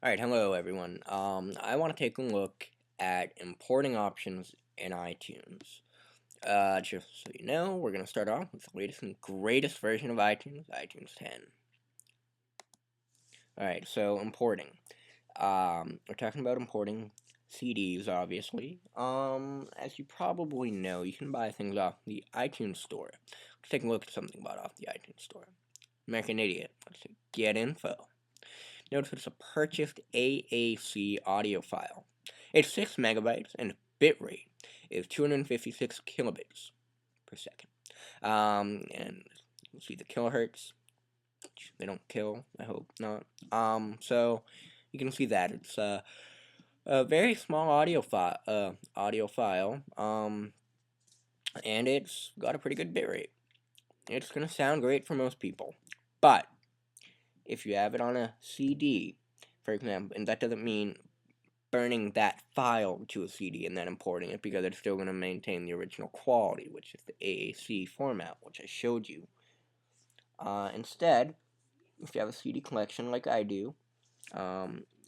Alright, hello everyone. I want to take a look at importing options in iTunes. Just so you know, we're going to start off with the latest and greatest version of iTunes, iTunes 10. Alright, so importing. We're talking about importing CDs, obviously. As you probably know, you can buy things off the iTunes Store. Let's take a look at something bought off the iTunes Store. American Idiot. Let's see, get info. Notice it's a purchased AAC audio file. It's 6 megabytes and bitrate is 256 kilobits per second. And you see the kilohertz. They don't kill. I hope not. So you can see that it's a very small audio file. And it's got a pretty good bitrate. It's gonna sound great for most people, but if you have it on a CD, for example, and that doesn't mean burning that file to a CD and then importing it, because it's still going to maintain the original quality, which is the AAC format, which I showed you. Instead, if you have a CD collection like I do,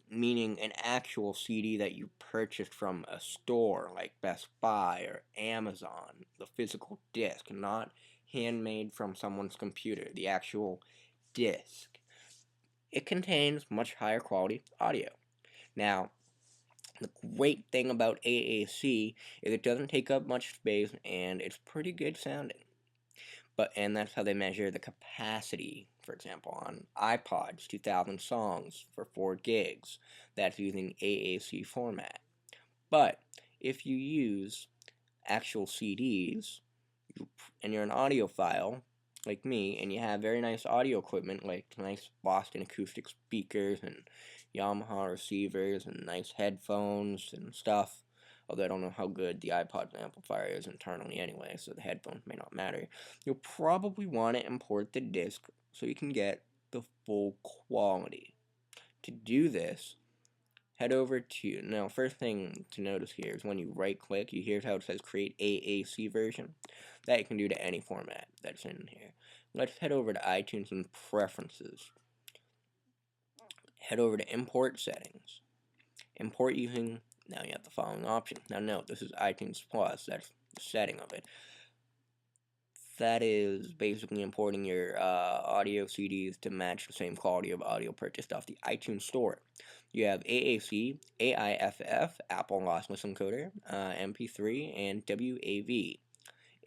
meaning an actual CD that you purchased from a store like Best Buy or Amazon, the physical disc, not handmade from someone's computer, the actual disc, it contains much higher quality audio. Now, the great thing about AAC is it doesn't take up much space and it's pretty good sounding. And that's how they measure the capacity, for example, on iPods, 2,000 songs for 4 gigs. That's using AAC format. But if you use actual CDs and you're an audiophile like me, and you have very nice audio equipment like nice Boston acoustic speakers and Yamaha receivers and nice headphones and stuff, although I don't know how good the iPod amplifier is internally anyway, so the headphones may not matter, you'll probably want to import the disc so you can get the full quality. To do this, head over to, now first thing to notice here is when you right click, you hear how it says create AAC version. That you can do to any format that's in here. Let's head over to iTunes and preferences. Head over to import settings. Import using, now you have the following option. Now note, this is iTunes Plus, that's the setting of it. That is basically importing your audio CDs to match the same quality of audio purchased off the iTunes Store. You have AAC, AIFF, Apple Lossless Encoder, MP3, and WAV.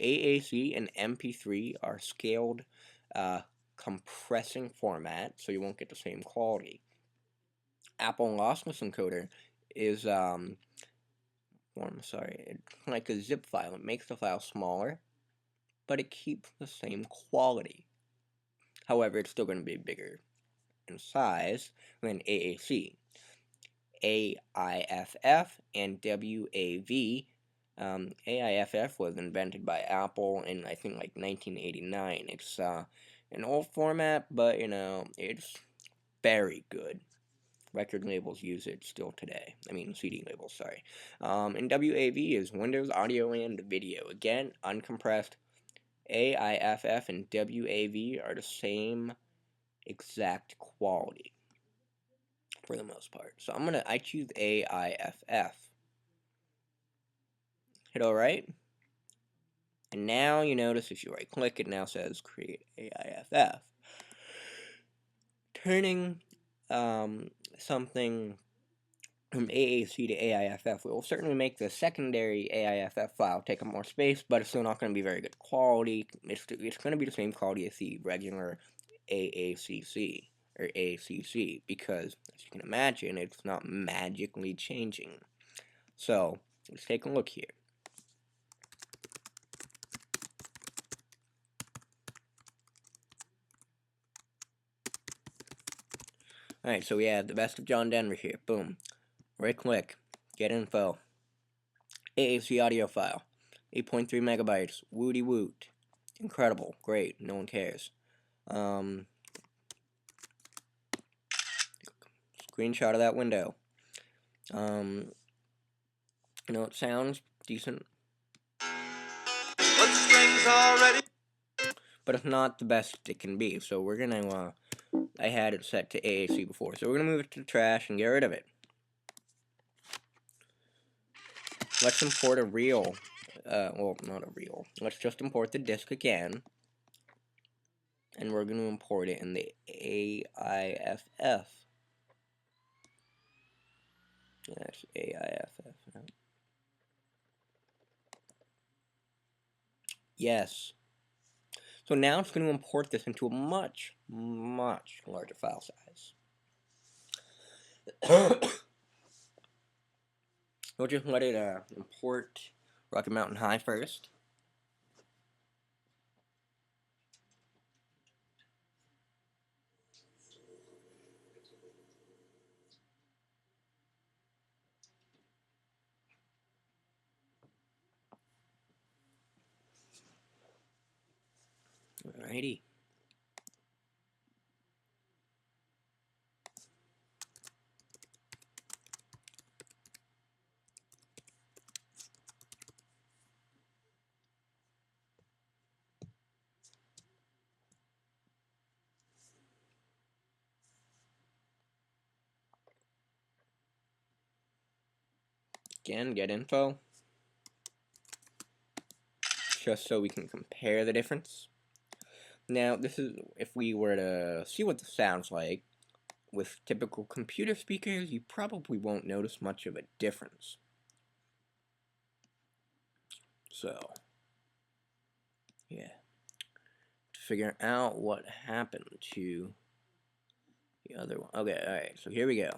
AAC and MP3 are scaled compressing format, so you won't get the same quality. Apple Lossless Encoder is like a zip file. It makes the file smaller, but it keeps the same quality. However, it's still going to be bigger in size than AAC. AIFF and WAV. AIFF was invented by Apple in, I think, like 1989. It's an old format, but, it's very good. Record labels use it still today. I mean, CD labels, sorry. And WAV is Windows Audio and Video. Again, uncompressed. AIFF and WAV are the same exact quality for the most part. So I choose AIFF. Hit alright. And now you notice if you right click, it now says create AIFF. Turning something from AAC to AIFF will certainly make the secondary AIFF file take up more space, but it's still not going to be very good quality. It's going to be the same quality as the regular AACC or ACC, because as you can imagine, it's not magically changing. So let's take a look here. Alright, so we have the Best of John Denver here. Boom. Right click. Get info. AAC audio file. 8.3 megabytes. Woody woot. Incredible. Great. No one cares. Screenshot of that window. It sounds decent. But it's not the best it can be. So we're gonna I had it set to AAC before, so we're going to move it to the trash and get rid of it. Let's import a reel. Well, not a reel. Let's just import the disk again. And we're going to import it in the AIFF. That's AIFF. Yes. So now it's going to import this into a much, much larger file size. We'll just let it import Rocky Mountain High first. Alrighty. Again, get info. Just so we can compare the difference. Now, this is if we were to see what this sounds like. With typical computer speakers, you probably won't notice much of a difference. So, yeah. To figure out what happened to the other one. Okay, alright, so here we go.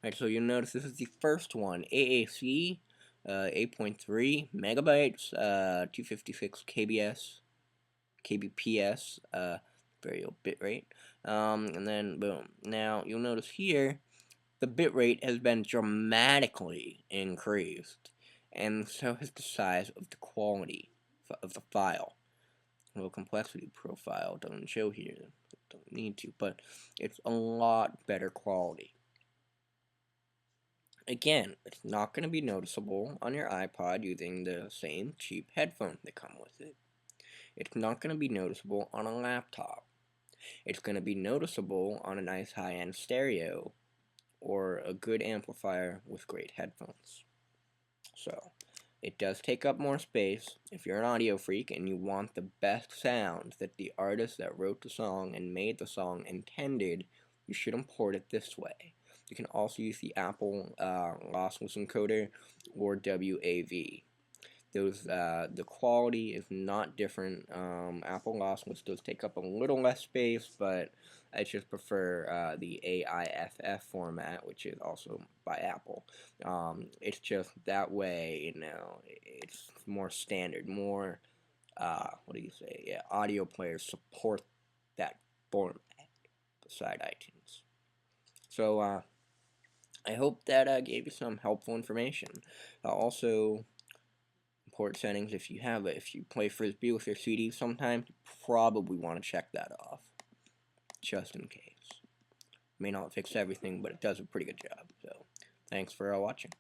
Alright, so you'll notice this is the first one. AAC, 8.3 megabytes, 256 kbps, variable bitrate. And then, boom. Now, you'll notice here, the bitrate has been dramatically increased, and so has the size of the quality of the file. Well, complexity profile doesn't show here, don't need to, but it's a lot better quality. Again, it's not going to be noticeable on your iPod using the same cheap headphones that come with it. It's not going to be noticeable on a laptop. It's going to be noticeable on a nice high-end stereo or a good amplifier with great headphones. So, it does take up more space. If you're an audio freak and you want the best sound that the artist that wrote the song and made the song intended, you should import it this way. You can also use the Apple lossless encoder or WAV. The quality is not different. Apple lossless does take up a little less space, but I just prefer the AIFF format, which is also by Apple. It's just that way, it's more standard, more, what do you say? Yeah, audio players support that format beside iTunes. So, I hope that gave you some helpful information. Also, port settings, if you play Frisbee with your CD sometimes, you probably want to check that off, just in case. May not fix everything, but it does a pretty good job. So, thanks for watching.